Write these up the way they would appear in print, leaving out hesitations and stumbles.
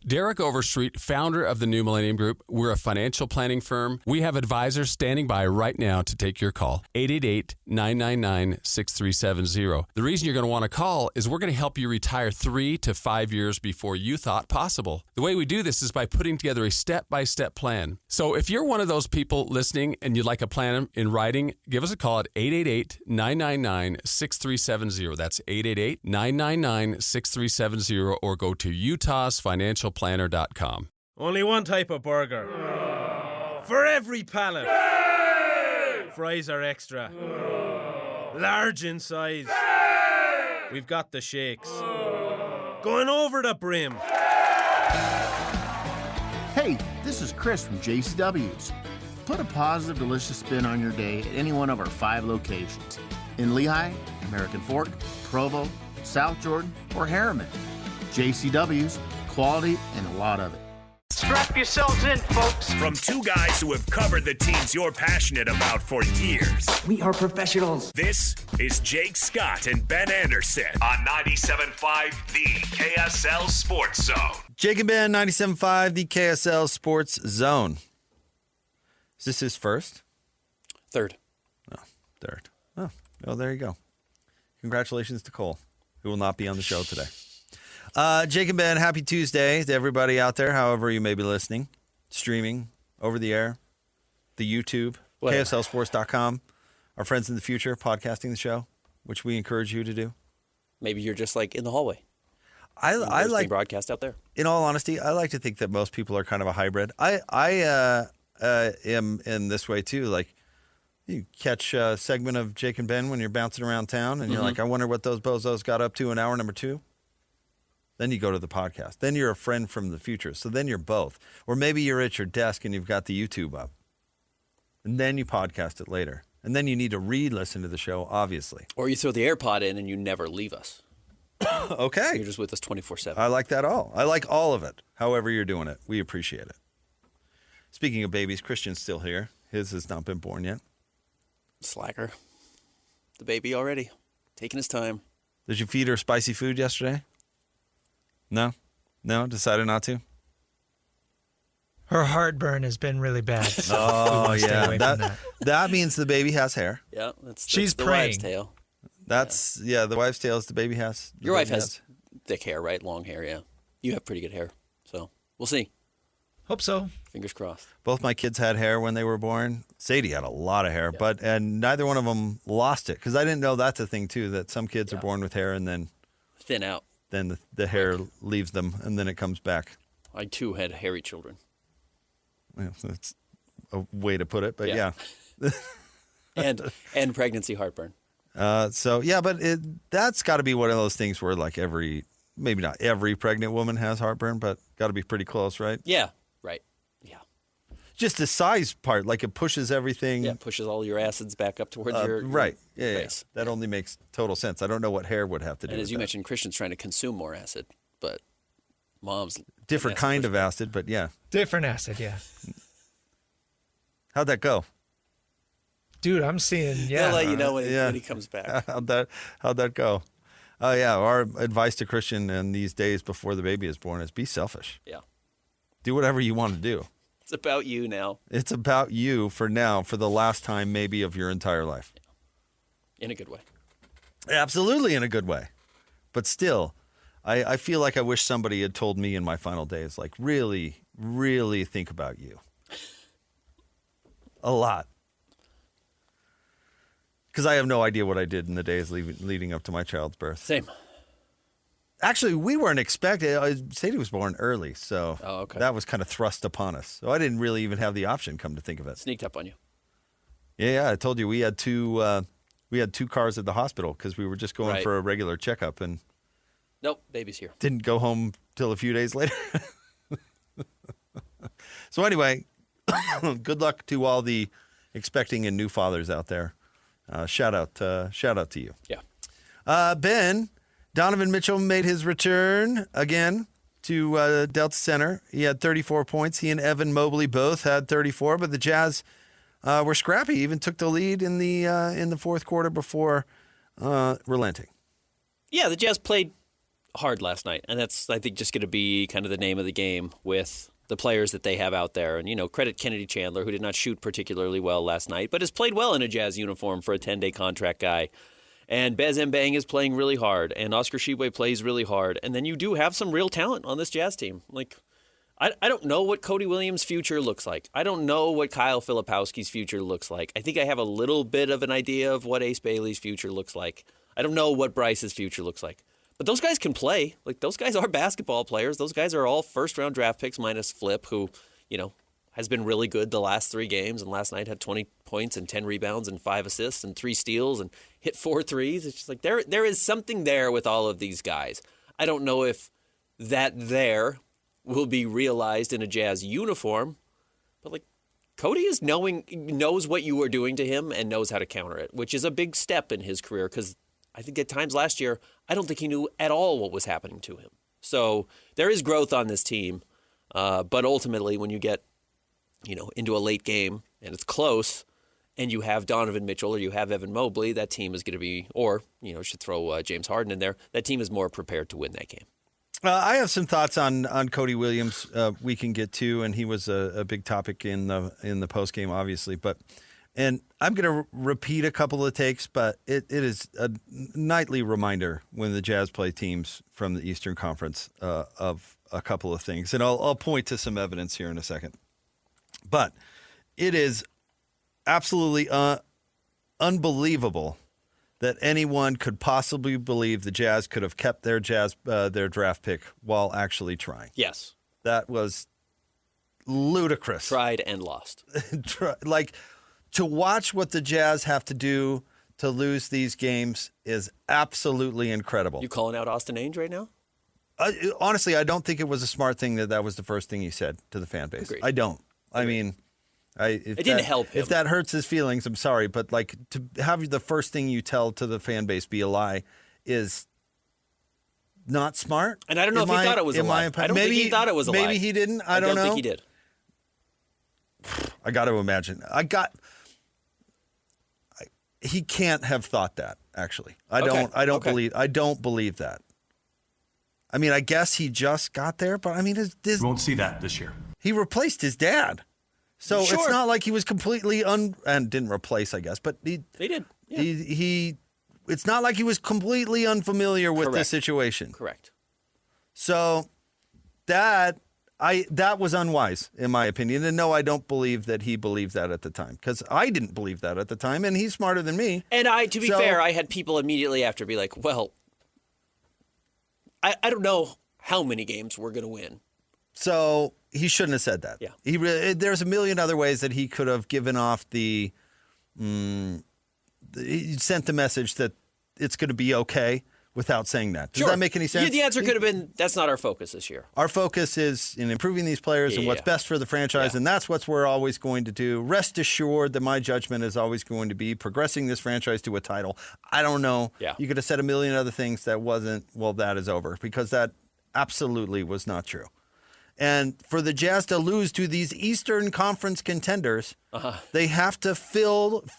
Derek Overstreet, founder of the New Millennium Group. We're a financial planning firm. We have advisors standing by right now to take your call. 888-999-6370. The reason you're going to want to call is we're going to help you retire 3 to 5 years before you thought possible. The way we do this is by putting together a step-by-step plan. So if you're one of those people listening and you'd like a plan in writing, give us a call at 888-999-6370. That's 888-999-6370, or go to utahsfinancialplanner.com. Only one type of burger. For every pallet. Fries are extra. Large in size. We've got the shakes. Going over the brim. Hey, this is Chris from JCW's. Put a positive, delicious spin on your day at any one of our 5 locations. In Lehigh, American Fork, Provo, South Jordan, or Harriman. JCW's, quality and a lot of it. Strap yourselves in, folks. From 2 guys who have covered the teams you're passionate about for years. We are professionals. This is Jake Scott and Ben Anderson on 97.5 The KSL Sports Zone. Jake and Ben, 97.5 The KSL Sports Zone. Is this his first? Third. Oh, third. Oh, well, there you go. Congratulations to Cole, who will not be on the show today. Jake and Ben, happy Tuesday to everybody out there, however you may be listening, streaming, over the air, the YouTube, KSLSports.com, our friends in the future, podcasting the show, which we encourage you to do. Maybe you're just like in the hallway. I like broadcast out there. In all honesty, I like to think that most people are kind of a hybrid. I am in this way too. Like, you catch a segment of Jake and Ben when you're bouncing around town, and you're like, I wonder what those bozos got up to in hour number 2. Then you go to the podcast. Then you're a friend from the future. So then you're both. Or maybe you're at your desk and you've got the YouTube up. And then you podcast it later. And then you need to re-listen to the show, obviously. Or you throw the AirPod in and you never leave us. Okay. You're just with us 24/7. I like that all. I like all of it. However you're doing it. We appreciate it. Speaking of babies, Christian's still here. His has not been born yet. Slacker. The baby already. Taking his time. Did you feed her spicy food yesterday? No? Decided not to? Her heartburn has been really bad. So oh, yeah. That means the baby has hair. Yeah, that's She's the praying. wives' tale. That's, the wife's tale is the baby has. Your wife has thick hair, right? Long hair, yeah. You have pretty good hair. So, we'll see. Hope so. Fingers crossed. Both my kids had hair when they were born. Sadie had a lot of hair, and neither one of them lost it. Because I didn't know that's a thing, too, that some kids are born with hair and then thin out. Then the hair leaves them, and then it comes back. I, too, had hairy children. Well, that's a way to put it, but yeah. and pregnancy heartburn. But that's got to be one of those things where, like, maybe not every pregnant woman has heartburn, but got to be pretty close, right? Yeah, right. Yeah. Just the size part, like it pushes everything. Yeah, it pushes all your acids back up towards your right. face. Yeah. That only makes total sense. I don't know what hair would have to do and with as you that. mentioned, Christian's trying to consume more acid, but mom's... Different kind of acid, but yeah. Different acid, yeah. How'd that go? Dude, I'm seeing, He'll let you know when he comes back. How'd that go? Oh, yeah. Our advice to Christian in these days before the baby is born is be selfish. Yeah. Do whatever you want to do. It's about you now. It's about you for now, for the last time maybe of your entire life. Yeah. In a good way. Absolutely in a good way. But still, I feel like I wish somebody had told me in my final days, like, really, really think about you. A lot. Because I have no idea what I did in the days leading up to my child's birth. Same. Actually, we weren't expecting. Sadie was born early, so that was kind of thrust upon us. So I didn't really even have the option, come to think of it. Sneaked up on you. Yeah, I told you we had two cars at the hospital because we were just going for a regular checkup and. Nope, baby's here. Didn't go home till a few days later. So anyway, good luck to all the expecting and new fathers out there. Shout out to you. Yeah. Ben, Donovan Mitchell made his return again to Delta Center. He had 34 points. He and Evan Mobley both had 34, but the Jazz were scrappy. Even took the lead in the fourth quarter before relenting. Yeah, the Jazz played hard last night, and that's, I think, just going to be kind of the name of the game with the players that they have out there. And, credit Kennedy Chandler, who did not shoot particularly well last night, but has played well in a Jazz uniform for a 10-day contract guy. And Bez Mbang is playing really hard, and Oscar Tshiebwe plays really hard. And then you do have some real talent on this Jazz team. Like, I don't know what Cody Williams' future looks like. I don't know what Kyle Filipowski's future looks like. I think I have a little bit of an idea of what Ace Bailey's future looks like. I don't know what Bryce's future looks like. But those guys can play. Like, those guys are basketball players. Those guys are all first-round draft picks minus Flip, who, has been really good the last 3 games, and last night had 20 points and 10 rebounds and 5 assists and 3 steals and hit 4 threes. It's just like there is something there with all of these guys. I don't know if that there will be realized in a Jazz uniform, but like Cody knows what you are doing to him and knows how to counter it, which is a big step in his career, because I think at times last year, I don't think he knew at all what was happening to him. So there is growth on this team, but ultimately when you get into a late game and it's close and you have Donovan Mitchell or you have Evan Mobley, that team is going to be, or should throw James Harden in there, that team is more prepared to win that game. I have some thoughts on Cody Williams we can get to, and he was a big topic in the post game, obviously. And I'm going to repeat a couple of takes, but it is a nightly reminder when the Jazz play teams from the Eastern Conference of a couple of things, and I'll point to some evidence here in a second. But it is absolutely unbelievable that anyone could possibly believe the Jazz could have kept their draft pick while actually trying. Yes. That was ludicrous. Tried and lost. Like, to watch what the Jazz have to do to lose these games is absolutely incredible. You calling out Austin Ainge right now? Honestly, I don't think it was a smart thing that was the first thing he said to the fan base. Agreed. I don't. I mean... it didn't help him. If that hurts his feelings, I'm sorry, but like to have the first thing you tell to the fan base be a lie is not smart. And I don't know if he thought it was a lie. I don't think he thought it was a lie. Maybe he didn't. I don't know. think he did. I got to imagine. He can't have thought that. Actually, I don't believe that. I mean, I guess he just got there, but I mean, we won't see that this year. He replaced his dad. So Sure. It's not like he was completely and didn't replace, I guess, but they did. Yeah. It's not like he was completely unfamiliar with the situation. Correct. So that was unwise, in my opinion. And no, I don't believe that he believed that at the time, because I didn't believe that at the time, and he's smarter than me. And to be fair, I had people immediately after be like, well, I don't know how many games we're going to win. So he shouldn't have said that. Yeah. There's a million other ways that he could have given off he sent the message that it's going to be okay without saying that. Does that make any sense? Yeah, the answer could have been, that's not our focus this year. Our focus is in improving these players and what's best for the franchise, and that's what we're always going to do. Rest assured that my judgment is always going to be progressing this franchise to a title. I don't know. Yeah. You could have said a million other things that wasn't, well, that is over, because that absolutely was not true. And for the Jazz to lose to these Eastern Conference contenders, they have to field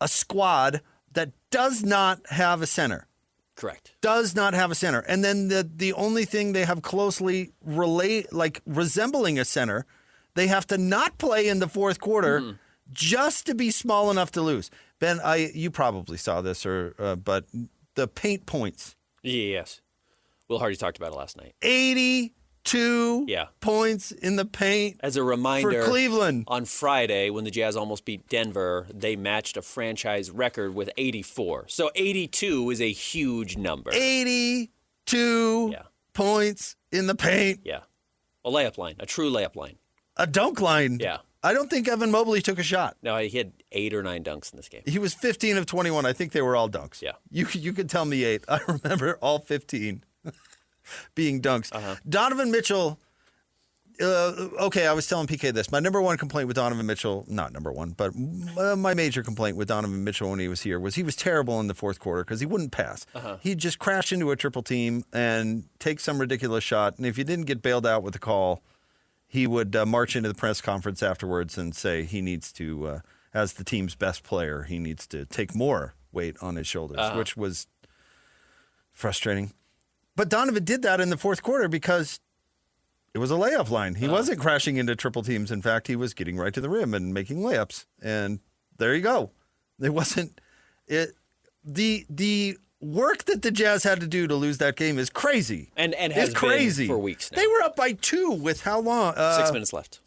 a squad that does not have a center. Correct. Does not have a center. And then the only thing they have closely resembling a center, they have to not play in the fourth quarter just to be small enough to lose. Ben, you probably saw this, but the paint points. Yes. Will Hardy talked about it last night. 82 points in the paint. As a reminder, for Cleveland. On Friday, when the Jazz almost beat Denver, they matched a franchise record with 84. So 82 is a huge number. 82 points in the paint. Yeah. A layup line, a true layup line. A dunk line. Yeah. I don't think Evan Mobley took a shot. No, he had 8 or 9 dunks in this game. He was 15 of 21. I think they were all dunks. Yeah. You could tell me 8. I remember all 15 being dunks. Donovan Mitchell, I was telling PK this. My number one complaint with Donovan Mitchell, not number one, but my major complaint with Donovan Mitchell when he was here was he was terrible in the fourth quarter because he wouldn't pass. He'd just crash into a triple team and take some ridiculous shot. And if you didn't get bailed out with the call, he would march into the press conference afterwards and say he needs to, as the team's best player, he needs to take more weight on his shoulders, which was frustrating. But Donovan did that in the fourth quarter because it was a layup line. He wasn't crashing into triple teams. In fact, he was getting right to the rim and making layups. And there you go. It wasn't it. The work that the Jazz had to do to lose that game is crazy. And has crazy been for weeks now. They were up by 2 with how long? 6 minutes left.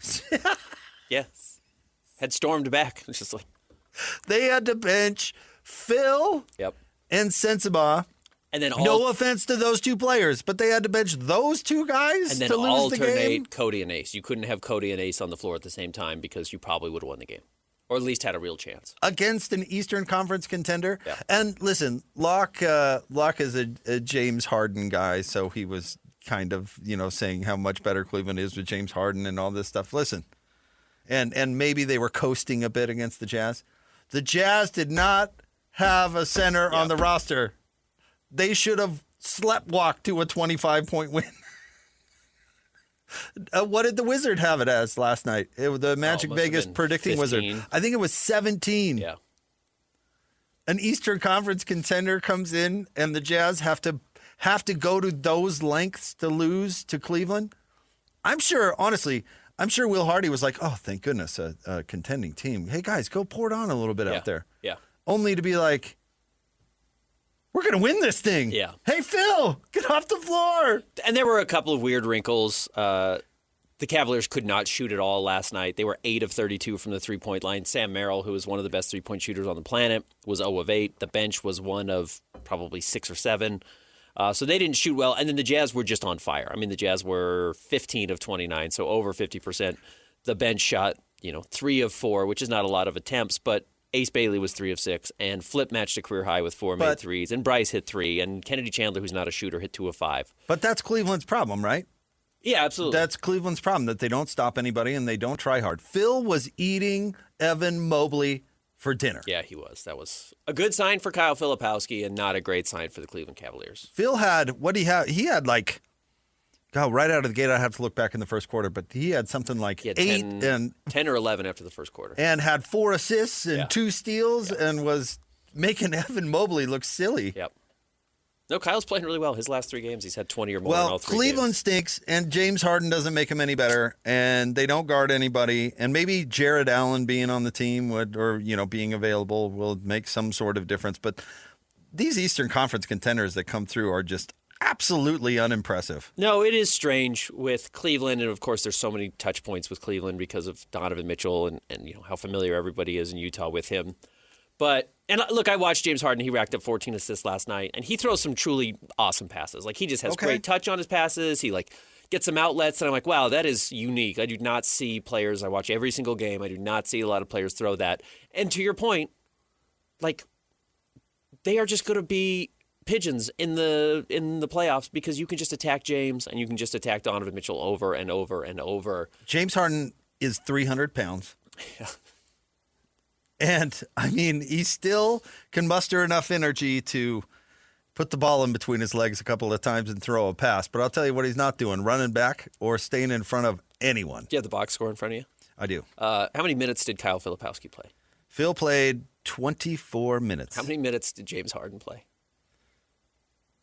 Yes. Had stormed back. It's just like they had to bench Phil and Sensabaugh. And then no offense to those two players, but they had to bench those two guys and then to lose the game. alternate Cody and Ace. You couldn't have Cody and Ace on the floor at the same time because you probably would have won the game. Or at least had a real chance. Against an Eastern Conference contender. Yeah. And listen, Locke is a James Harden guy, so he was kind of, saying how much better Cleveland is with James Harden and all this stuff. Listen, and maybe they were coasting a bit against the Jazz. The Jazz did not have a center on the roster. They should have sleptwalked to a 25-point win. What did the Wizard have it as last night? The Magic Vegas predicting 15. Wizard. I think it was 17. Yeah. An Eastern Conference contender comes in, and the Jazz have to go to those lengths to lose to Cleveland. I'm sure Will Hardy was like, "Oh, thank goodness, a contending team. Hey guys, go pour it on a little bit out there." Yeah. Only to be like, we're going to win this thing. Yeah. Hey, Phil, get off the floor. And there were a couple of weird wrinkles. The Cavaliers could not shoot at all last night. They were 8 of 32 from the three-point line. Sam Merrill, who was one of the best three-point shooters on the planet, was 0 of 8. The bench was 1 of probably 6 or 7. So they didn't shoot well. And then the Jazz were just on fire. I mean, the Jazz were 15 of 29, so over 50%. The bench shot, 3 of 4, which is not a lot of attempts, but Ace Bailey was 3 of 6, and Flip matched a career high with 4 made threes, and Bryce hit 3, and Kennedy Chandler, who's not a shooter, hit 2 of 5. But that's Cleveland's problem, right? Yeah, absolutely. That's Cleveland's problem, that they don't stop anybody and they don't try hard. Phil was eating Evan Mobley for dinner. Yeah, he was. That was a good sign for Kyle Filipowski and not a great sign for the Cleveland Cavaliers. Phil had, he had right out of the gate, I have to look back in the first quarter, but he had something like 10 or 11 after the first quarter. And had 4 assists and 2 steals and was making Evan Mobley look silly. Yep. No, Kyle's playing really well. His last 3 games, he's had 20 or more in all 3 Cleveland games. stinks, and James Harden doesn't make him any better, and they don't guard anybody, and maybe Jared Allen being on the team being available will make some sort of difference, but these Eastern Conference contenders that come through are just absolutely unimpressive. No, it is strange with Cleveland, and of course there's so many touch points with Cleveland because of Donovan Mitchell and how familiar everybody is in Utah with him. And look, I watched James Harden. He racked up 14 assists last night, and he throws some truly awesome passes. Like, he just has great touch on his passes. He, gets some outlets, and I'm like, wow, that is unique. I do not see players. I watch every single game. I do not see a lot of players throw that. And to your point, they are just going to be pigeons in the playoffs because you can just attack James and you can just attack Donovan Mitchell over and over and over. James Harden is 300 pounds. Yeah. And, he still can muster enough energy to put the ball in between his legs a couple of times and throw a pass. But I'll tell you what he's not doing, running back or staying in front of anyone. Do you have the box score in front of you? I do. How many minutes did Kyle Filipowski play? Phil played 24 minutes. How many minutes did James Harden play?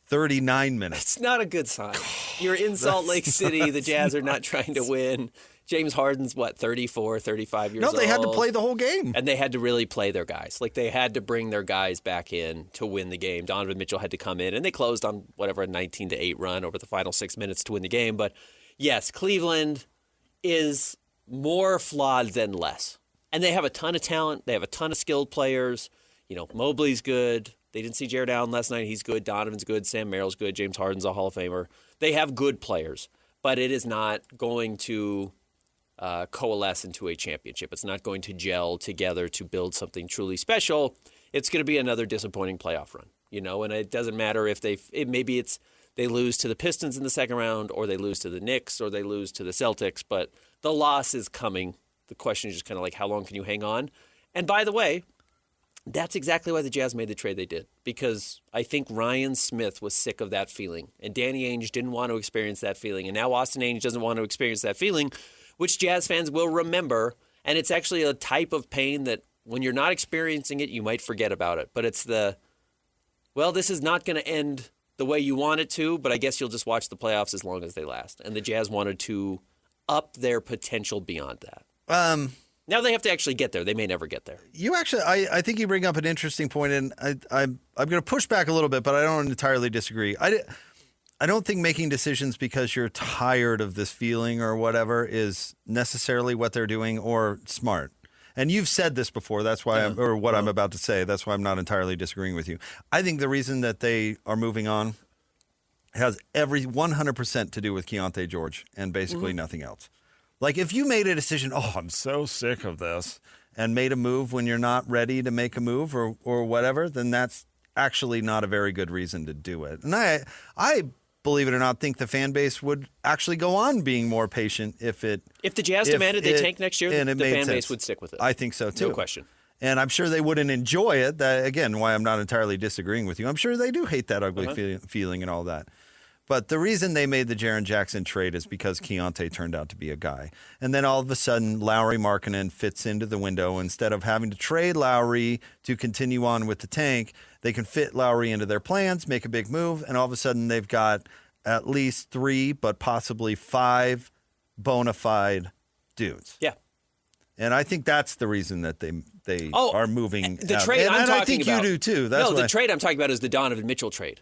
39 minutes. It's not a good sign. You're in Salt Lake City. The Jazz are not trying to win. James Harden's, 34, 35 years old? No, they had to play the whole game. And they had to really play their guys. They had to bring their guys back in to win the game. Donovan Mitchell had to come in, and they closed on a 19-8 run over the final 6 minutes to win the game. But, yes, Cleveland is more flawed than less. And they have a ton of talent. They have a ton of skilled players. Mobley's good. They didn't see Jared Allen last night. He's good. Donovan's good. Sam Merrill's good. James Harden's a Hall of Famer. They have good players, but it is not going to coalesce into a championship. It's not going to gel together to build something truly special. It's going to be another disappointing playoff run, and it doesn't matter if they lose to the Pistons in the second round, or they lose to the Knicks, or they lose to the Celtics, but the loss is coming. The question is just kind of how long can you hang on? And by the way, that's exactly why the Jazz made the trade they did, because I think Ryan Smith was sick of that feeling, and Danny Ainge didn't want to experience that feeling, and now Austin Ainge doesn't want to experience that feeling, which Jazz fans will remember, and it's actually a type of pain that when you're not experiencing it, you might forget about it, but it's this is not going to end the way you want it to, but I guess you'll just watch the playoffs as long as they last. And the Jazz wanted to up their potential beyond that. Now they have to actually get there. They may never get there. I think you bring up an interesting point, and I'm going to push back a little bit, but I don't entirely disagree. I don't think making decisions because you're tired of this feeling or whatever is necessarily what they're doing or smart. And you've said this before. That's why I'm about to say. That's why I'm not entirely disagreeing with you. I think the reason that they are moving on has every 100% to do with Keontae George and basically nothing else. Like if you made a decision, I'm so sick of this, and made a move when you're not ready to make a move or whatever, then that's actually not a very good reason to do it. And I believe it or not, think the fan base would actually go on being more patient if the Jazz demanded they tank next year, the fan base would stick with it. I think so too. No question. And I'm sure they wouldn't enjoy it. That again, why I'm not entirely disagreeing with you. I'm sure they do hate that ugly feeling and all that. But the reason they made the Jaren Jackson trade is because Keontae turned out to be a guy. And then all of a sudden, Lowry Markkanen fits into the window. Instead of having to trade Lowry to continue on with the tank, they can fit Lowry into their plans, make a big move, and all of a sudden they've got at least 3, but possibly 5 bona fide dudes. Yeah. And I think that's the reason that they are moving. The out. trade and I'm talking I think about, you do too. The trade I'm talking about is the Donovan Mitchell trade.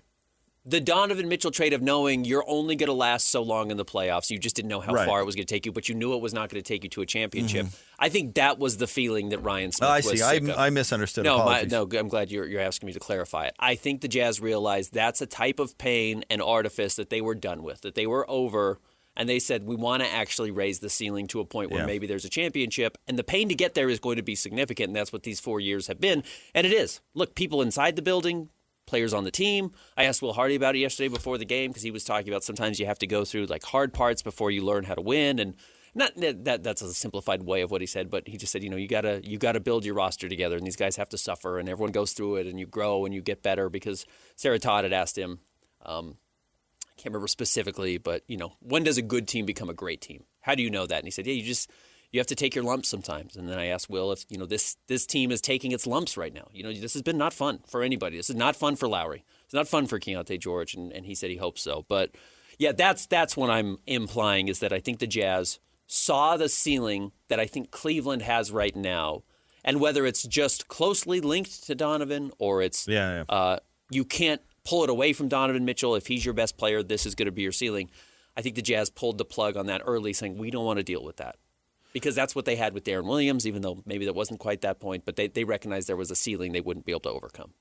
The Donovan Mitchell trade of knowing you're only going to last so long in the playoffs. You just didn't know how far it was going to take you, but you knew it was not going to take you to a championship. I think that was the feeling that Ryan Smith was sick of. I misunderstood. No, I'm glad you're asking me to clarify it. I think the Jazz realized that's a type of pain and artifice that they were done with, that they were over, and they said, we want to actually raise the ceiling to a point where maybe there's a championship, and the pain to get there is going to be significant, and that's what these 4 years have been, and it is. Look, people inside the building, players on the team. I asked Will Hardy about it yesterday before the game because he was talking about sometimes you have to go through like hard parts before you learn how to win, and not that's a simplified way of what he said, but he just said, you gotta build your roster together, and these guys have to suffer, and everyone goes through it, and you grow and you get better. Because Sarah Todd had asked him, I can't remember specifically, but when does a good team become a great team? How do you know that? And he said, you have to take your lumps sometimes. And then I asked Will if this team is taking its lumps right now. This has been not fun for anybody. This is not fun for Lowry. It's not fun for Keontae George, and he said he hopes so. But yeah, that's what I'm implying is that I think the Jazz saw the ceiling that I think Cleveland has right now, and whether it's just closely linked to Donovan or it's you can't pull it away from Donovan Mitchell. If he's your best player, this is going to be your ceiling. I think the Jazz pulled the plug on that early, saying we don't want to deal with that. Because that's what they had with Darren Williams, even though maybe that wasn't quite that point. But they recognized there was a ceiling they wouldn't be able to overcome.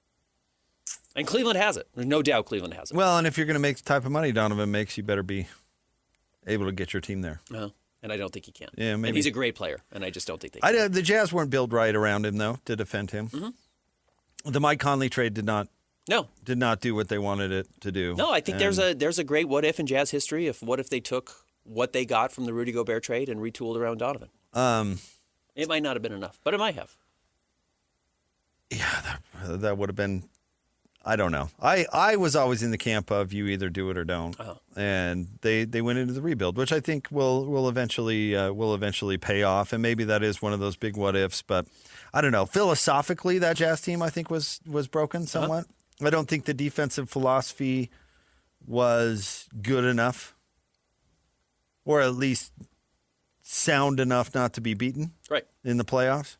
And Cleveland has it. There's no doubt Cleveland has it. Well, and if you're going to make the type of money Donovan makes, you better be able to get your team there. And I don't think he can. Yeah, maybe. And he's a great player, and I just don't think they can. The Jazz weren't built right around him, though, to defend him. The Mike Conley trade did not do what they wanted it to do. No, I think there's a great what-if in Jazz history. What if they took what they got from the Rudy Gobert trade and retooled around Donovan? It might not have been enough, but it might have. Yeah, that would have been. I don't know. I was always in the camp of you either do it or don't, and they went into the rebuild, which I think will eventually pay off, and maybe that is one of those big what ifs. But I don't know. Philosophically, that Jazz team I think was broken somewhat. I don't think the defensive philosophy was good enough, or at least sound enough not to be beaten in the playoffs.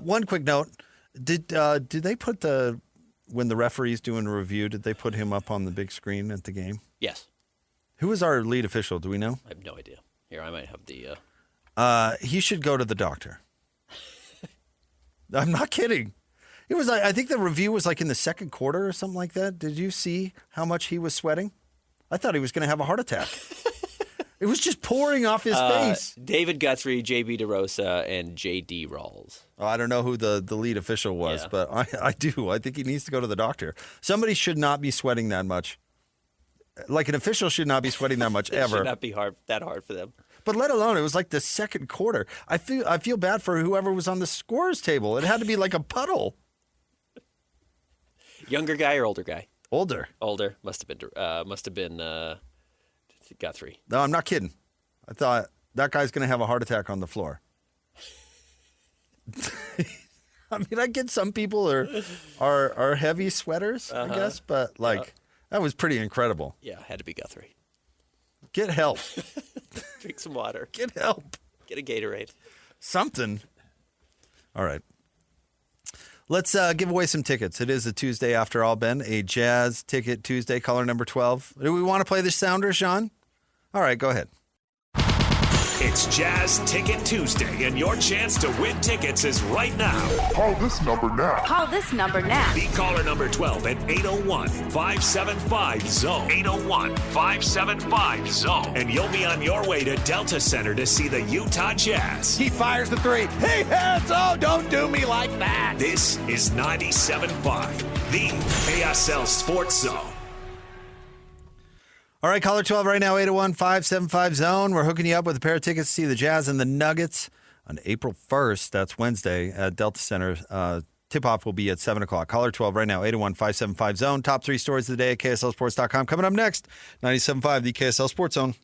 One quick note. Did they put when the referee's doing a review, did they put him up on the big screen at the game? Yes. Who was our lead official? Do we know? I have no idea. Here, I might have the... He should go to the doctor. I'm not kidding. It was. I think the review was like in the second quarter or something like that. Did you see how much he was sweating? I thought he was going to have a heart attack. It was just pouring off his face. David Guthrie, J.B. DeRosa, and J.D. Rawls. Oh, I don't know who the lead official was, but I do. I think he needs to go to the doctor. Somebody should not be sweating that much. Like an official should not be sweating that much ever. It should not be that hard for them. But let alone, it was like the second quarter. I feel bad for whoever was on the scorer's table. It had to be like a puddle. Younger guy or older guy? Older. Must have been Guthrie. No, I'm not kidding. I thought that guy's going to have a heart attack on the floor. I mean, I get some people are heavy sweaters, I guess, but That was pretty incredible. Yeah, had to be Guthrie. Get help. Drink some water. Get help. Get a Gatorade. Something. All right. Let's give away some tickets. It is a Tuesday after all, Ben. A Jazz Ticket Tuesday, caller number 12. Do we want to play the sounder, Sean? All right, go ahead. It's Jazz Ticket Tuesday, and your chance to win tickets is right now. Call this number now. Call this number now. Be caller number 12 at 801-575-ZONE. 801-575-ZONE. And you'll be on your way to Delta Center to see the Utah Jazz. He fires the three. He hits. Oh, don't do me like that. This is 97.5, the KSL Sports Zone. All right, caller 12 right now, 801-575-ZONE. We're hooking you up with a pair of tickets to see the Jazz and the Nuggets on April 1st. That's Wednesday at Delta Center. Tip-off will be at 7 o'clock. Caller 12 right now, 801-575-ZONE. Top 3 stories of the day at KSLSports.com. Coming up next, 97.5, the KSL Sports Zone.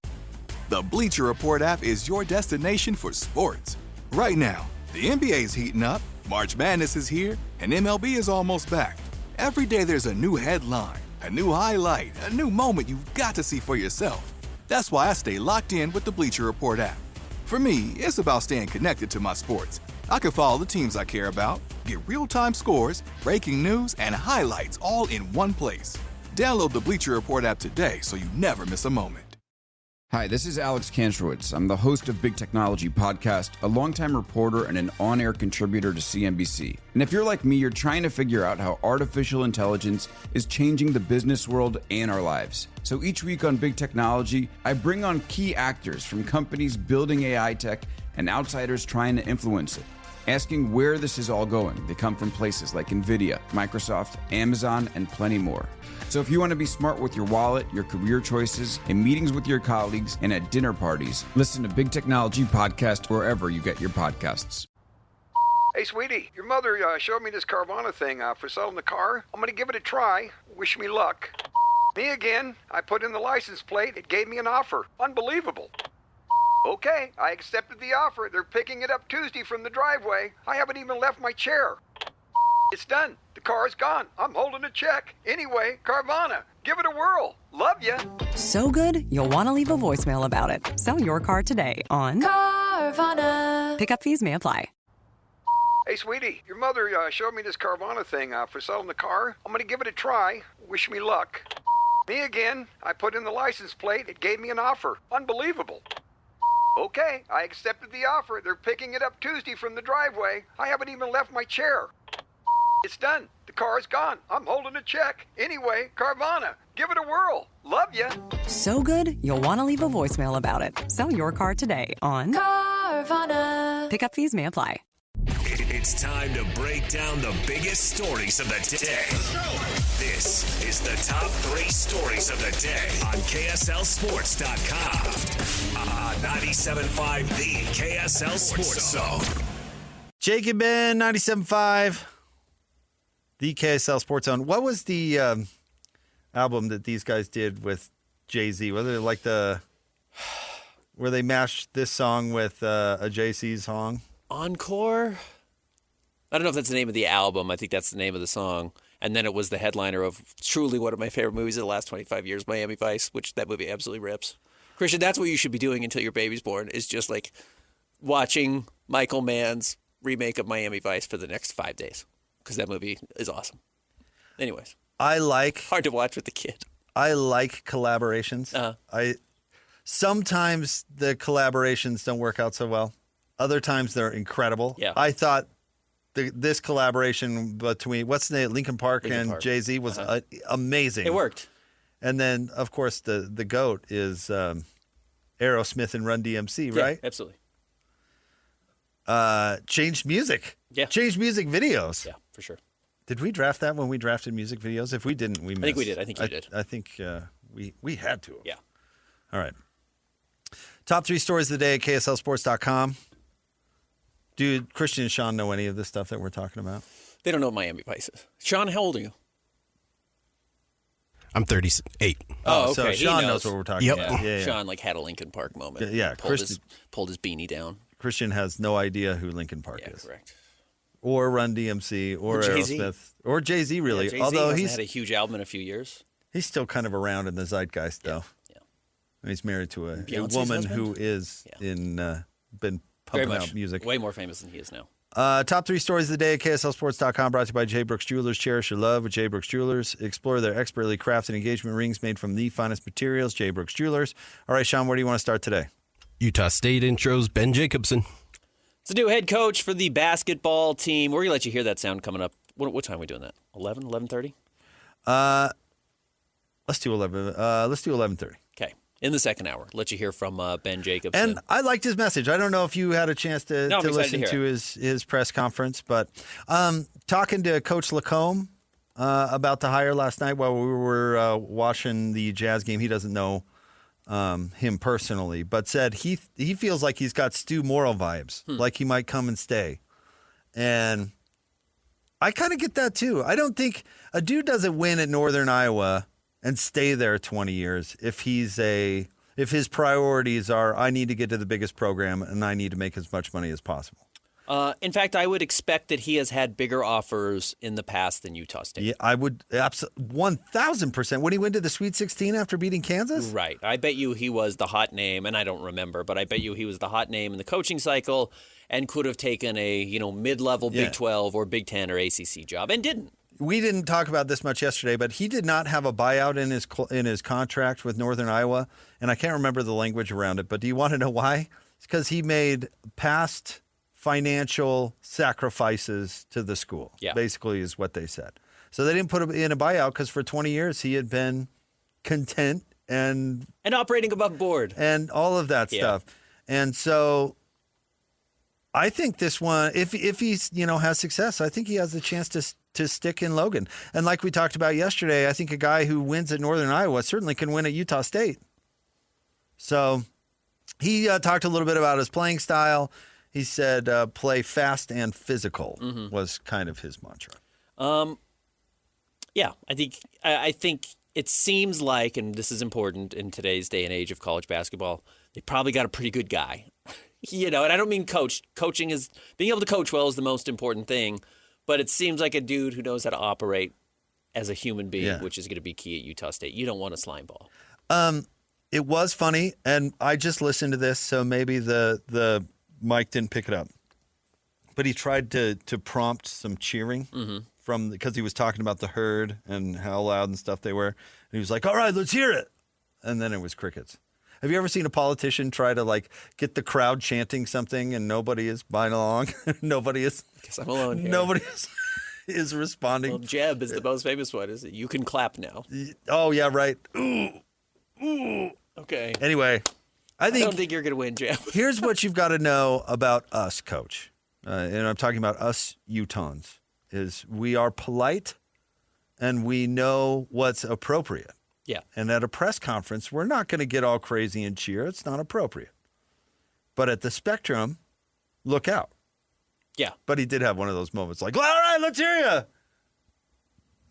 The Bleacher Report app is your destination for sports. Right now, the NBA is heating up, March Madness is here, and MLB is almost back. Every day there's a new headline, a new highlight, a new moment you've got to see for yourself. That's why I stay locked in with the Bleacher Report app. For me, it's about staying connected to my sports. I can follow the teams I care about, get real-time scores, breaking news, and highlights all in one place. Download the Bleacher Report app today so you never miss a moment. Hi, this is Alex Kantrowitz. I'm the host of Big Technology Podcast, a longtime reporter and an on-air contributor to CNBC. And if you're like me, you're trying to figure out how artificial intelligence is changing the business world and our lives. So each week on Big Technology, I bring on key actors from companies building AI tech and outsiders trying to influence it, asking where this is all going. They come from places like NVIDIA, Microsoft, Amazon, and plenty more. So if you want to be smart with your wallet, your career choices, in meetings with your colleagues, and at dinner parties, listen to Big Technology Podcast wherever you get your podcasts. Hey, sweetie, your mother showed me this Carvana thing for selling the car. I'm going to give it a try. Wish me luck. Me again. I put in the license plate. It gave me an offer. Unbelievable. Okay, I accepted the offer. They're picking it up Tuesday from the driveway. I haven't even left my chair. It's done. The car's gone. I'm holding a check. Anyway, Carvana, give it a whirl. Love ya. So good, you'll want to leave a voicemail about it. Sell your car today on Carvana. Pickup fees may apply. Hey, sweetie, your mother showed me this Carvana thing for selling the car. I'm going to give it a try. Wish me luck. Me again. I put in the license plate. It gave me an offer. Unbelievable. Okay, I accepted the offer. They're picking it up Tuesday from the driveway. I haven't even left my chair. It's done. The car's gone. I'm holding a check. Anyway, Carvana, give it a whirl. Love ya. So good, you'll want to leave a voicemail about it. Sell your car today on Carvana. Pickup fees may apply. It's time to break down the biggest stories of the day. This is the top 3 stories of the day on KSLSports.com. 97.5, the KSL Sports Zone. Jake and Ben, 97.5, the KSL Sports Zone. What was the album that these guys did with Jay-Z? Was it like where they mashed this song with a Jay-Z song? Encore? I don't know if that's the name of the album. I think that's the name of the song. And then it was the headliner of truly one of my favorite movies of the last 25 years, Miami Vice, which that movie absolutely rips. Christian, that's what you should be doing until your baby's born, is just like watching Michael Mann's remake of Miami Vice for the next 5 days, because that movie is awesome. Anyways. Hard to watch with the kid. I like collaborations. Sometimes the collaborations don't work out so well. Other times they're incredible. Yeah. I thought this collaboration between, what's the name, Linkin Park and Jay-Z was amazing. It worked. And then, of course, the GOAT is Aerosmith and Run DMC, right? Yeah, absolutely. Changed music. Yeah. Changed music videos. Yeah, for sure. Did we draft that when we drafted music videos? If we didn't, we missed. I think we did. I think you did. I think we had to. Yeah. All right. Top 3 stories of the day at KSLSports.com. Do Christian and Sean know any of this stuff that we're talking about? They don't know what Miami Vice is. Sean, how old are you? I'm 38. Oh, okay. So Sean knows what we're talking about. Yeah. Sean had a Linkin Park moment. Yeah. Pulled his beanie down. Christian has no idea who Linkin Park is. Correct. Or Run DMC or Jay-Z. Aerosmith or Jay-Z, really. Yeah, Jay-Z Although hasn't had a huge album in a few years. He's still kind of around in the zeitgeist, though. Yeah. He's married to a Beyonce's woman husband? who is been Very pumping much. out music. Way more famous than he is now. Top 3 stories of the day at KSLSports.com, brought to you by J. Brooks Jewelers. Cherish your love with J. Brooks Jewelers. Explore their expertly crafted engagement rings made from the finest materials. J. Brooks Jewelers. All right, Sean, where do you want to start today? Utah State intros Ben Jacobson. It's a new head coach for the basketball team. We're going to let you hear that sound coming up. What time are we doing that? 11, 11:30? Let's do 11:30. Okay. In the second hour, let you hear from Ben Jacobson. And I liked his message. I don't know if you had a chance to listen to his press conference, but talking to Coach Lacombe about the hire last night while we were watching the Jazz game, he doesn't know him personally, but said he feels like he's got Stu Morrill vibes, like he might come and stay. And I kind of get that too. I don't think a dude doesn't win at Northern Iowa and stay there 20 years if his priorities are, I need to get to the biggest program and I need to make as much money as possible. In fact, I would expect that he has had bigger offers in the past than Utah State. Yeah, I would 1,000%. When he went to the Sweet 16 after beating Kansas? Right. I bet you he was the hot name, and I don't remember, but I bet you he was the hot name in the coaching cycle and could have taken a mid-level Big 12 or Big 10 or ACC job and didn't. We didn't talk about this much yesterday, but he did not have a buyout in his contract with Northern Iowa, and I can't remember the language around it, but do you want to know why? It's because he made past financial sacrifices to the school, basically is what they said. So they didn't put him in a buyout because for 20 years he had been content and operating above board. And all of that stuff. And so I think this one, if he's, has success, I think he has the chance to stick in Logan. And like we talked about yesterday, I think a guy who wins at Northern Iowa certainly can win at Utah State. So he talked a little bit about his playing style. He said play fast and physical was kind of his mantra. Yeah, I think it seems like, and this is important in today's day and age of college basketball, they probably got a pretty good guy. And I don't mean coach. Coaching is, being able to coach well is the most important thing, but it seems like a dude who knows how to operate as a human being, which is going to be key at Utah State. You don't want a slime ball. It was funny, and I just listened to this, so maybe the Mike didn't pick it up, but he tried to prompt some cheering because he was talking about the herd and how loud and stuff they were. And he was like, "All right, let's hear it," and then it was crickets. Have you ever seen a politician try to get the crowd chanting something and nobody is buying along? Nobody is. Guess I'm alone here. Nobody is responding. Well, Jeb is the most famous one. Is it? You can clap now. Oh yeah, right. Ooh. Okay. Anyway. I don't think you're going to win, Jeb. Here's what you've got to know about us, Coach. And I'm talking about us Utahns, is we are polite and we know what's appropriate. Yeah. And at a press conference, we're not going to get all crazy and cheer. It's not appropriate. But at the Spectrum, look out. Yeah. But he did have one of those moments like, all right, let's hear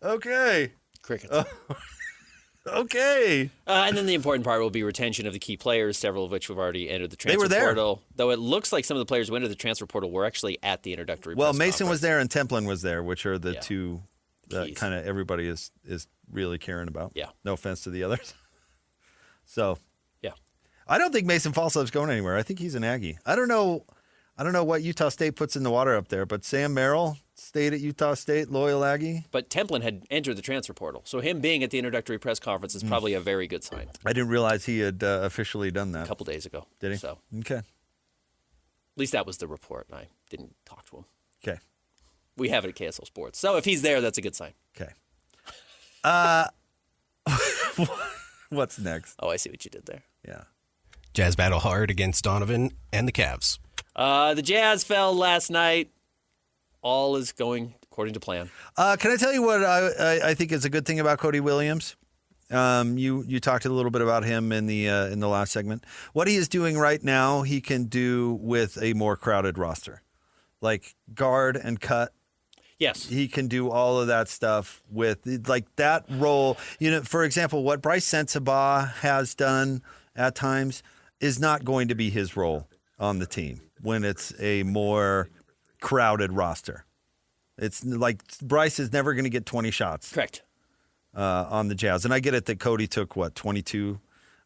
you. Okay. Crickets. Okay. And then the important part will be retention of the key players, several of which have already entered the transfer portal. Though it looks like some of the players who entered the transfer portal were actually at the introductory press Mason conference. was there and Templin was there, which are the two that kind of everybody is really caring about. Yeah. No offense to the others. So. Yeah. I don't think Mason Falsov's going anywhere. I think he's an Aggie. I don't know what Utah State puts in the water up there, but Sam Merrill stayed at Utah State, loyal Aggie. But Templin had entered the transfer portal, so him being at the introductory press conference is probably a very good sign. I didn't realize he had officially done that. A couple days ago. Did he? So. Okay. At least that was the report. I didn't talk to him. Okay. We have it at KSL Sports. So if he's there, that's a good sign. Okay. What's next? Oh, I see what you did there. Yeah. Jazz battle hard against Donovan and the Cavs. The Jazz fell last night. All is going according to plan. Can I tell you what I think is a good thing about Cody Williams? You talked a little bit about him in the last segment. What he is doing right now, he can do with a more crowded roster, like guard and cut. Yes, he can do all of that stuff with that role. For example, what Bryce Sensabaugh has done at times is not going to be his role on the team when it's a more crowded roster. It's like Bryce is never going to get 20 shots. Correct. on the Jazz. And I get it that Cody took, 22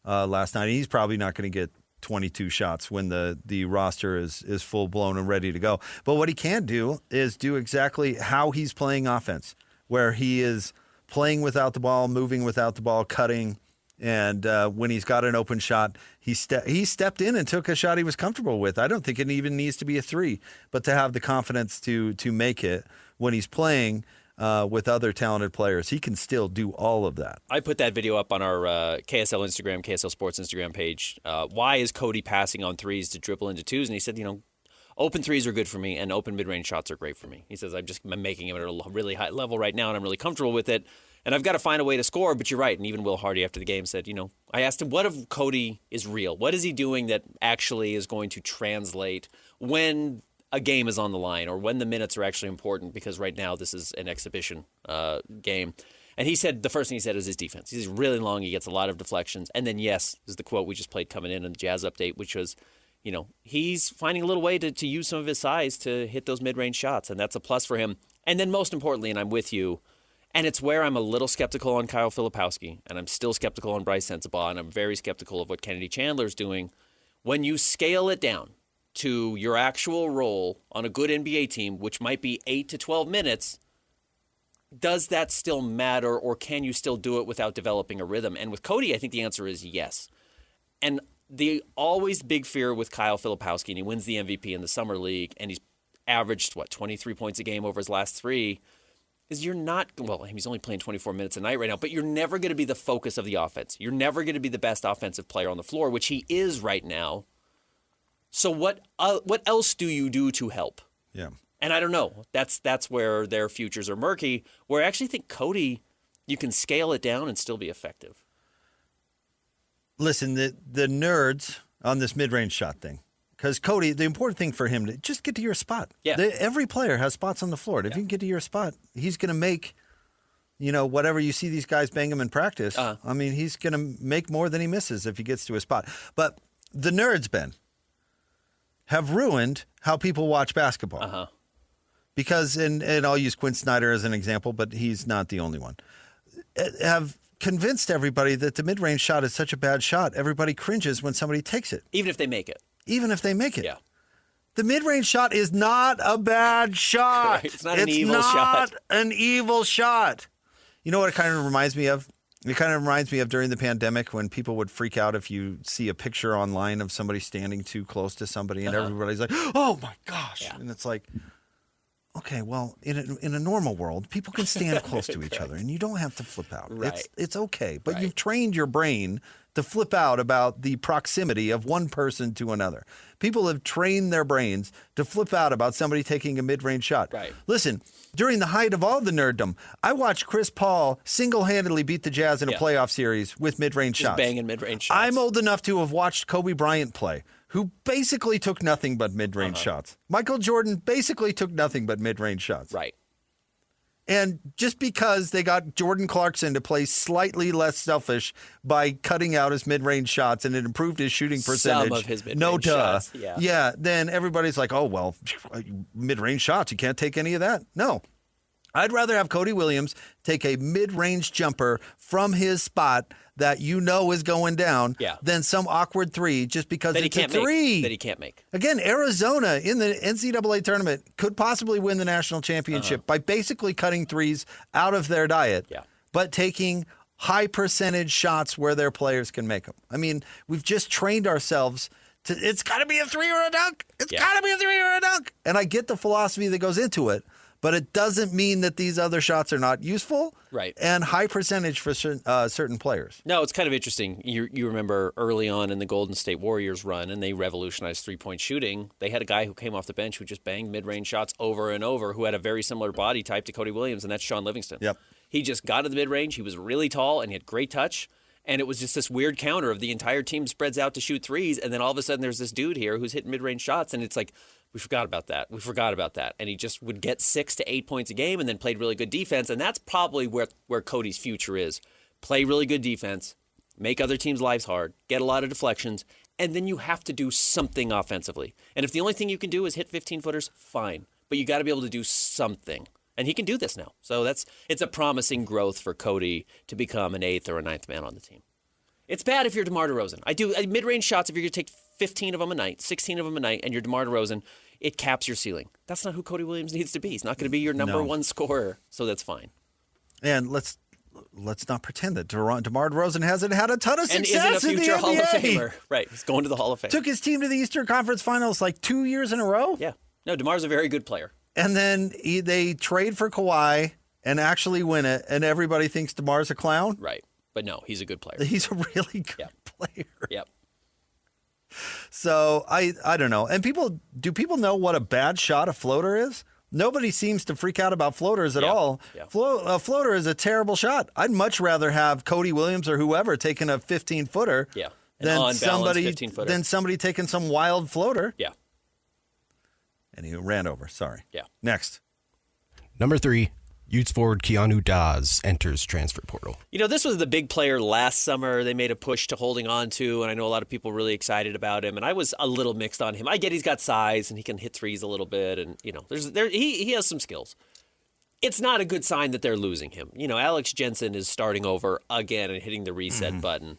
last night. He's probably not going to get 22 shots when the roster is full-blown and ready to go. But what he can do is do exactly how he's playing offense, where he is playing without the ball, moving without the ball, cutting, and when he's got an open shot, he stepped in and took a shot he was comfortable with. I don't think it even needs to be a three, but to have the confidence to make it when he's playing with other talented players, he can still do all of that. I put that video up on our KSL Instagram, KSL Sports Instagram page. Why is Cody passing on threes to dribble into twos? And he said, open threes are good for me, and open mid-range shots are great for me. He says, I'm making it at a really high level right now, and I'm really comfortable with it. And I've got to find a way to score, but you're right. And even Will Hardy after the game said, I asked him, what if Cody is real? What is he doing that actually is going to translate when a game is on the line or when the minutes are actually important? Because right now this is an exhibition game. And he said, the first thing he said is his defense. He's really long. He gets a lot of deflections. And then, yes, is the quote we just played coming in the Jazz update, which was, he's finding a little way to use some of his size to hit those mid-range shots. And that's a plus for him. And then most importantly, and I'm with you, and it's where I'm a little skeptical on Kyle Filipowski, and I'm still skeptical on Bryce Sensabaugh, and I'm very skeptical of what Kennedy Chandler's doing. When you scale it down to your actual role on a good NBA team, which might be 8 to 12 minutes, does that still matter, or can you still do it without developing a rhythm? And with Cody, I think the answer is yes. And the always big fear with Kyle Filipowski, and he wins the MVP in the Summer League, and he's averaged, 23 points a game over his last three, is you're not, he's only playing 24 minutes a night right now, but you're never going to be the focus of the offense. You're never going to be the best offensive player on the floor, which he is right now. So what else do you do to help? Yeah. And I don't know. That's where their futures are murky, where I actually think Cody, you can scale it down and still be effective. Listen, the nerds on this mid-range shot thing, because Cody, the important thing for him to just get to your spot. Yeah. Every player has spots on the floor. If you can get to your spot, he's going to make, whatever you see these guys bang him in practice. He's going to make more than he misses if he gets to his spot. But the nerds, Ben, have ruined how people watch basketball. Because, and I'll use Quinn Snyder as an example, but he's not the only one, have convinced everybody that the mid-range shot is such a bad shot, everybody cringes when somebody takes it. Even if they make it. Yeah. The mid-range shot is not a bad shot. It's not an evil shot. It's not an evil shot. You know what it kind of reminds me of? It kind of reminds me of during the pandemic when people would freak out if you see a picture online of somebody standing too close to somebody and everybody's like, oh my gosh. Yeah. And it's like, okay, well, in a normal world, people can stand close to each other and you don't have to flip out. Right. It's okay. But you've trained your brain to flip out about the proximity of one person to another. People have trained their brains to flip out about somebody taking a mid-range shot. Right. Listen, during the height of all the nerddom, I watched Chris Paul single-handedly beat the Jazz in a playoff series with mid-range shots. Banging mid-range shots. I'm old enough to have watched Kobe Bryant play, who basically took nothing but mid-range shots. Michael Jordan basically took nothing but mid-range shots. Right. And just because they got Jordan Clarkson to play slightly less selfish by cutting out his mid-range shots and it improved his shooting percentage. Some of his mid-range shots. Yeah, then everybody's like, oh, well, mid-range shots, you can't take any of that. No. I'd rather have Cody Williams take a mid-range jumper from his spot that is going down than some awkward three just because it's a three. That he can't make. Again, Arizona in the NCAA tournament could possibly win the national championship by basically cutting threes out of their diet, but taking high percentage shots where their players can make them. I mean, we've just trained ourselves to, it's got to be a three or a dunk. It's got to be a three or a dunk. And I get the philosophy that goes into it. But it doesn't mean that these other shots are not useful and high percentage for certain players. No, it's kind of interesting. You remember early on in the Golden State Warriors run, and they revolutionized three-point shooting. They had a guy who came off the bench who just banged mid-range shots over and over, who had a very similar body type to Cody Williams, and that's Sean Livingston. Yep. He just got to the mid-range. He was really tall, and he had great touch. And it was just this weird counter of the entire team spreads out to shoot threes, and then all of a sudden there's this dude here who's hitting mid-range shots, and it's like, we forgot about that. And he just would get 6 to 8 points a game and then played really good defense. And that's probably where Cody's future is. Play really good defense, make other teams' lives hard, get a lot of deflections, and then you have to do something offensively. And if the only thing you can do is hit 15-footers, fine. But you got to be able to do something. And he can do this now. So it's a promising growth for Cody to become an 8th or a 9th man on the team. It's bad if you're DeMar DeRozan. I do mid-range shots if you're going to take 15 of them a night, 16 of them a night, and you're DeMar DeRozan, it caps your ceiling. That's not who Cody Williams needs to be. He's not going to be your number one scorer, so that's fine. And let's not pretend that DeMar DeRozan hasn't had a ton of success and isn't a future in the Hall NBA. of Famer. Right, he's going to the Hall of Fame. Took his team to the Eastern Conference Finals like 2 years in a row. Yeah. No, DeMar's a very good player. And then they trade for Kawhi and actually win it, and everybody thinks DeMar's a clown. Right. But no, he's a good player. He's a really good player. Yep. So I don't know. And do people know what a bad shot a floater is? Nobody seems to freak out about floaters at all. Yeah. A floater is a terrible shot. I'd much rather have Cody Williams or whoever taking a 15-footer than somebody taking some wild floater. Yeah. And he ran over. Sorry. Yeah. Next. Number 3, Utes Forward Keanu Hawes enters transfer portal. This was the big player last summer they made a push to holding on to, and I know a lot of people really excited about him, and I was a little mixed on him. I get he's got size, and he can hit threes a little bit, and, he has some skills. It's not a good sign that they're losing him. Alex Jensen is starting over again and hitting the reset button,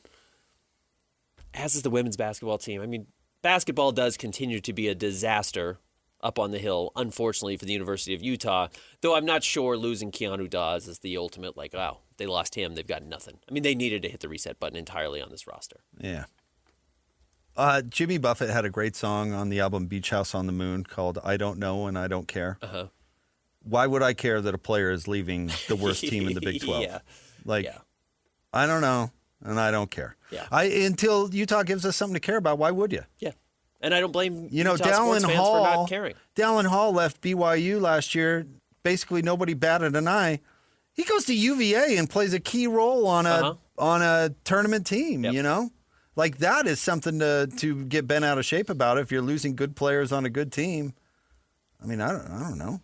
as is the women's basketball team. I mean, basketball does continue to be a disaster up on the hill, unfortunately, for the University of Utah, though I'm not sure losing Keanu Hawes is the ultimate, wow, if they lost him, they've got nothing. I mean, they needed to hit the reset button entirely on this roster. Yeah. Jimmy Buffett had a great song on the album Beach House on the Moon called I Don't Know and I Don't Care. Uh-huh. Why would I care that a player is leaving the worst team in the Big 12? I don't know and I don't care. Yeah. Until Utah gives us something to care about, why would you? Yeah. And I don't blame Utah sports fans for not caring. Dallin Hall left BYU last year. Basically, nobody batted an eye. He goes to UVA and plays a key role on a tournament team. Yep. That is something to get bent out of shape about. If you're losing good players on a good team, I mean, I don't know.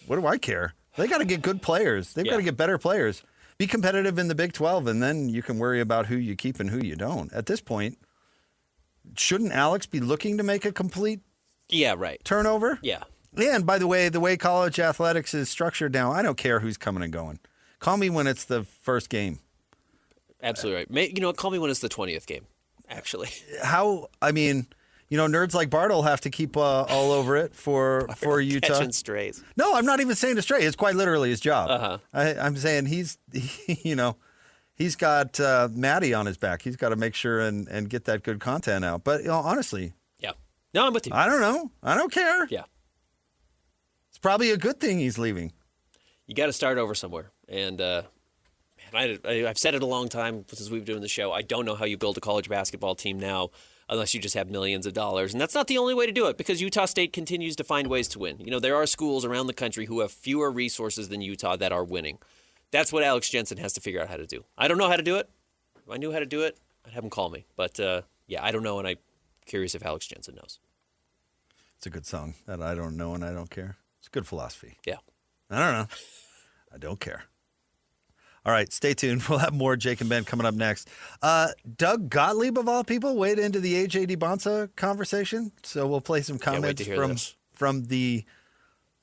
What do I care? They got to get good players. They've got to get better players. Be competitive in the Big 12, and then you can worry about who you keep and who you don't. At this point, shouldn't Alex be looking to make a complete turnover? Yeah. And by the way college athletics is structured now, I don't care who's coming and going. Call me when it's the first game. Absolutely right. Call me when it's the 20th game, actually. Nerds like Bart will have to keep all over it for Utah. Catching strays. No, I'm not even saying a stray. It's quite literally his job. Uh-huh. I'm saying he's got Maddie on his back. He's got to make sure and get that good content out. But honestly. Yeah. No, I'm with you. I don't know. I don't care. Yeah. It's probably a good thing he's leaving. You got to start over somewhere. And I've said it a long time since we've been doing the show. I don't know how you build a college basketball team now unless you just have millions of dollars. And that's not the only way to do it because Utah State continues to find ways to win. There are schools around the country who have fewer resources than Utah that are winning. That's what Alex Jensen has to figure out how to do. I don't know how to do it. If I knew how to do it, I'd have him call me. But, I don't know, and I'm curious if Alex Jensen knows. It's a good song, that I don't know and I don't care. It's a good philosophy. Yeah. I don't know. I don't care. All right, stay tuned. We'll have more Jake and Ben coming up next. Doug Gottlieb, of all people, weighed into the A.J. DiBonsa conversation. So we'll play some comments from the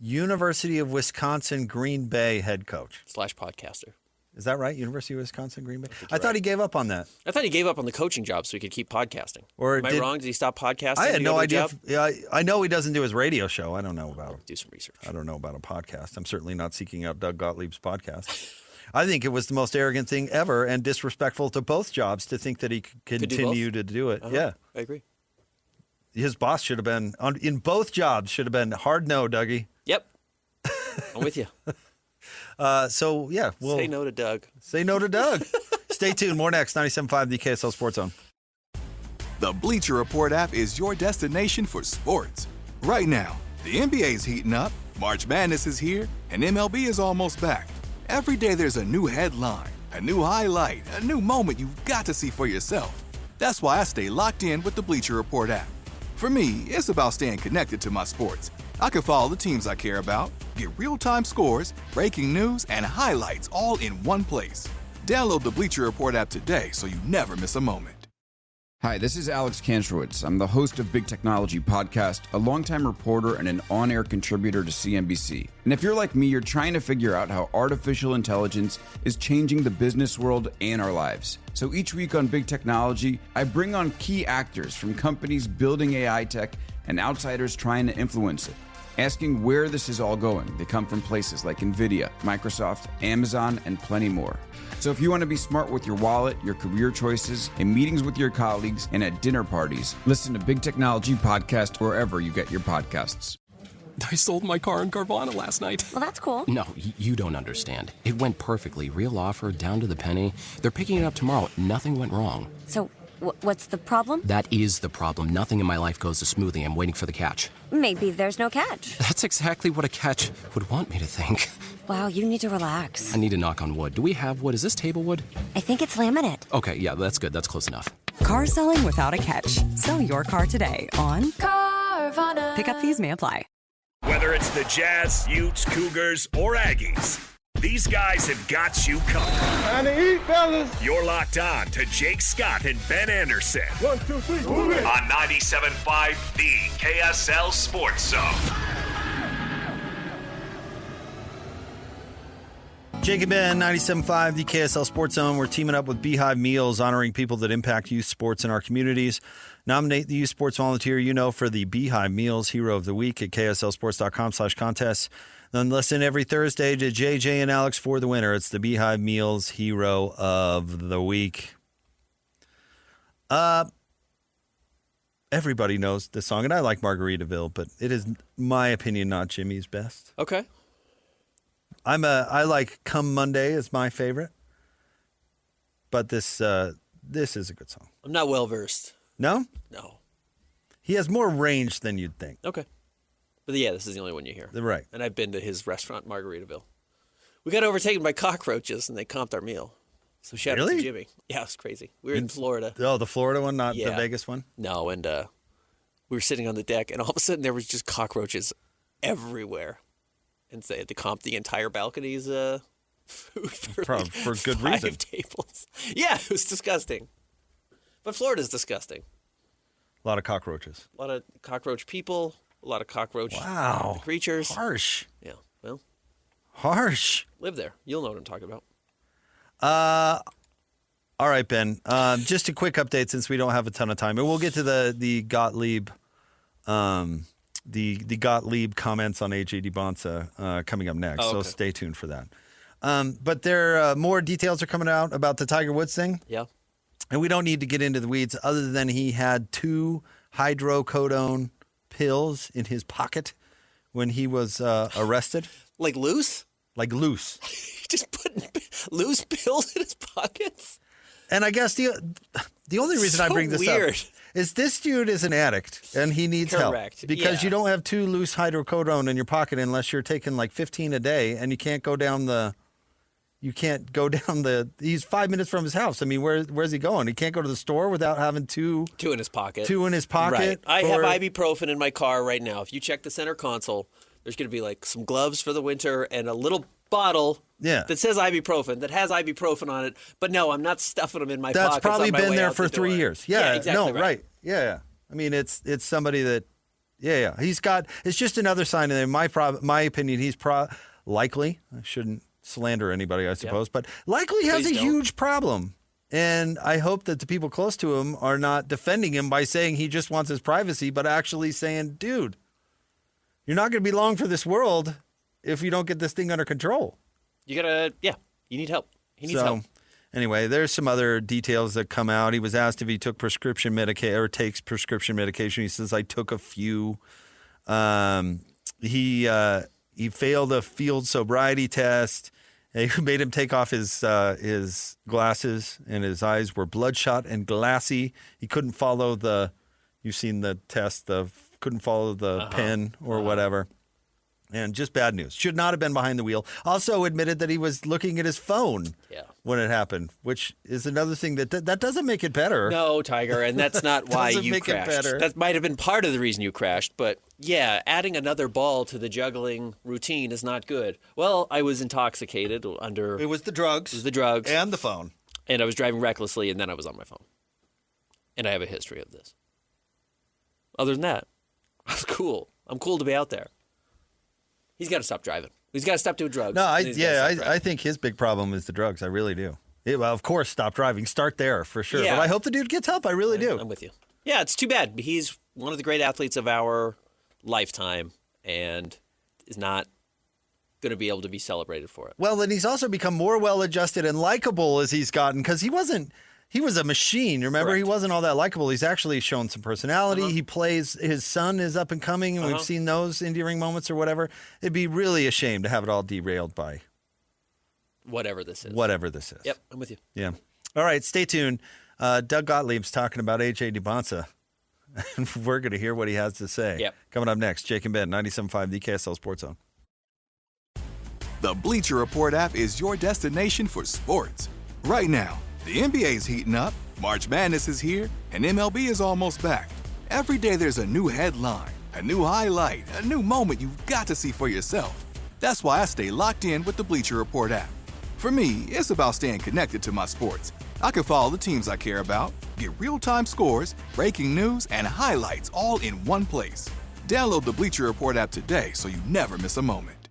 University of Wisconsin Green Bay head coach. / podcaster. Is that right? University of Wisconsin Green Bay? I thought he gave up on that. I thought he gave up on the coaching job so he could keep podcasting. Or Am I wrong? Did he stop podcasting? I had no idea. I know he doesn't do his radio show. I don't know about do some research. I don't know about a podcast. I'm certainly not seeking out Doug Gottlieb's podcast. I think it was the most arrogant thing ever and disrespectful to both jobs to think that he could continue to do it. Yeah. I agree. His boss should have been, in both jobs, should have been hard no, Dougie. Yep. I'm with you. We'll say no to Doug. Say no to Doug. Stay tuned. More next. 97.5, the KSL Sports Zone. The Bleacher Report app is your destination for sports. Right now, the NBA's heating up, March Madness is here, and MLB is almost back. Every day there's a new headline, a new highlight, a new moment you've got to see for yourself. That's why I stay locked in with the Bleacher Report app. For me, it's about staying connected to my sports. I can follow the teams I care about, get real-time scores, breaking news, and highlights all in one place. Download the Bleacher Report app today so you never miss a moment. Hi, this is Alex Kantrowitz. I'm the host of Big Technology Podcast, a longtime reporter and an on-air contributor to CNBC. And if you're like me, you're trying to figure out how artificial intelligence is changing the business world and our lives. So each week on Big Technology, I bring on key actors from companies building AI tech and outsiders trying to influence it, asking where this is all going. They come from places like NVIDIA, Microsoft, Amazon, and plenty more. So if you want to be smart with your wallet, your career choices, in meetings with your colleagues, and at dinner parties, listen to Big Technology Podcast wherever you get your podcasts. I sold my car in Carvana last night. Well, that's cool. No, you don't understand. It went perfectly. Real offer, down to the penny. They're picking it up tomorrow. Nothing went wrong. So, what's the problem? That is the problem. Nothing in my life goes as smoothly. I'm waiting for the catch. Maybe there's no catch. That's exactly what a catch would want me to think. Wow, you need to relax. I need to knock on wood. Do we have wood? Is this table wood? I think it's laminate. Okay, yeah, that's good. That's close enough. Car selling without a catch. Sell your car today on Carvana. Pickup fees may apply. Whether it's the Jazz, Utes, Cougars, or Aggies, these guys have got you covered. Time to eat, fellas. You're locked on to Jake Scott and Ben Anderson. 1, 2, 3, move it. On 97.5, the KSL Sports Zone. Jake and Ben, 97.5, the KSL Sports Zone. We're teaming up with Beehive Meals, honoring people that impact youth sports in our communities. Nominate the youth sports volunteer you know for the Beehive Meals Hero of the Week at kslsports.com/contests. Then listen every Thursday to JJ and Alex for the winner. It's the Beehive Meals Hero of the Week. Everybody knows this song, and I like Margaritaville, but it is, my opinion, not Jimmy's best. Okay. I like Come Monday is my favorite, but this is a good song. I'm not well versed. No? No. He has more range than you'd think. Okay. But yeah, this is the only one you hear. Right. And I've been to his restaurant, Margaritaville. We got overtaken by cockroaches, and they comped our meal. So shout out to Jimmy. Yeah, it was crazy. We were in Florida. Oh, the Florida one, not the Vegas one? No, and we were sitting on the deck, and all of a sudden there was just cockroaches everywhere. And they had to comp the entire balcony's food for good 5 reason. tables. Yeah, it was disgusting. But Florida's disgusting. A lot of cockroaches. A lot of cockroach people, a lot of cockroach creatures. Harsh. Yeah, well. Harsh. Live there. You'll know what I'm talking about. All right, Ben. Just a quick update since we don't have a ton of time. And we'll get to the Gottlieb the Gottlieb comments on AJ DiBonsa coming up next. Oh, okay. So stay tuned for that. But there more details are coming out about the Tiger Woods thing. Yeah. And we don't need to get into the weeds other than he had 2 hydrocodone pills in his pocket when he was arrested. Like loose? Like loose. He just put loose pills in his pockets? And I guess the only reason I bring this up is this dude is an addict and he needs help. Because you don't have 2 loose hydrocodone in your pocket unless you're taking like 15 a day, and you can't go down the he's 5 minutes from his house. I mean, where's he going? He can't go to the store without having 2 in his pocket. 2 in his pocket. Right. I have ibuprofen in my car right now. If you check the center console, there's going to be like some gloves for the winter and a little bottle that says ibuprofen, that has ibuprofen on it. But no, I'm not stuffing them in my pockets. That's probably on my been way there out for the 3 door. years. Yeah, exactly right. Yeah. I mean, it's somebody that, he's got, it's just another sign of my opinion, he's likely, I shouldn't slander anybody, I suppose, but likely has a huge problem. And I hope that the people close to him are not defending him by saying he just wants his privacy, but actually saying, dude, you're not going to be long for this world if you don't get this thing under control. You need help. He needs help. Anyway, there's some other details that come out. He was asked if he took prescription medication or takes prescription medication. He says, I took a few. He failed a field sobriety test. They made him take off his glasses, and his eyes were bloodshot and glassy. He couldn't follow you've seen the test, couldn't follow the pen or whatever. And just bad news. Should not have been behind the wheel. Also admitted that he was looking at his phone when it happened, which is another thing that doesn't make it better. No, Tiger, and that's not why you crashed. That might have been part of the reason you crashed, but adding another ball to the juggling routine is not good. Well, I was intoxicated It was the drugs. It was the drugs. And the phone. And I was driving recklessly, and then I was on my phone. and I have a history of this. Other than that, I'm cool. I'm cool to be out there. He's got to stop driving. He's got to stop doing drugs. No, I think his big problem is the drugs. I really do. Well, of course, stop driving. Start there for sure. Yeah. But I hope the dude gets help. I really do. I'm with you. Yeah, it's too bad. He's one of the great athletes of our lifetime and is not going to be able to be celebrated for it. Well, and he's also become more well-adjusted and likable as he's gotten, because he was a machine. Remember, Correct. He wasn't all that likable. He's actually shown some personality. He plays, his son is up and coming, and we've seen those endearing moments or whatever. It'd be really a shame to have it all derailed by whatever this is. Yep, I'm with you. Yeah. All right, stay tuned. Doug Gottlieb's talking about A.J. DiBonsa, and we're going to hear what he has to say. Yep. Coming up next, Jake and Ben, 97.5, the KSL Sports Zone. The Bleacher Report app is your destination for sports. Right now, the NBA is heating up, March Madness is here, and MLB is almost back. Every day there's a new headline, a new highlight, a new moment you've got to see for yourself. That's why I stay locked in with the Bleacher Report app. For me, it's about staying connected to my sports. I can follow the teams I care about, get real-time scores, breaking news, and highlights all in one place. Download the Bleacher Report app today so you never miss a moment.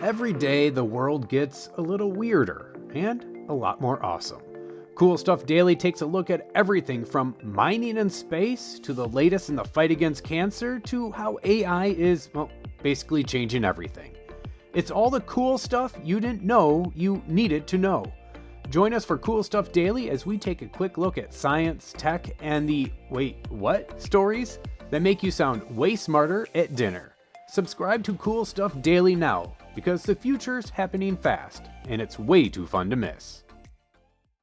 Every day, the world gets a little weirder and a lot more awesome. Cool Stuff Daily takes a look at everything from mining in space to the latest in the fight against cancer to how AI is, well, basically changing everything. It's all the cool stuff you didn't know you needed to know. Join us for Cool Stuff Daily as we take a quick look at science, tech, and the wait, what stories that make you sound way smarter at dinner. Subscribe to Cool Stuff Daily now, because the future's happening fast, and it's way too fun to miss.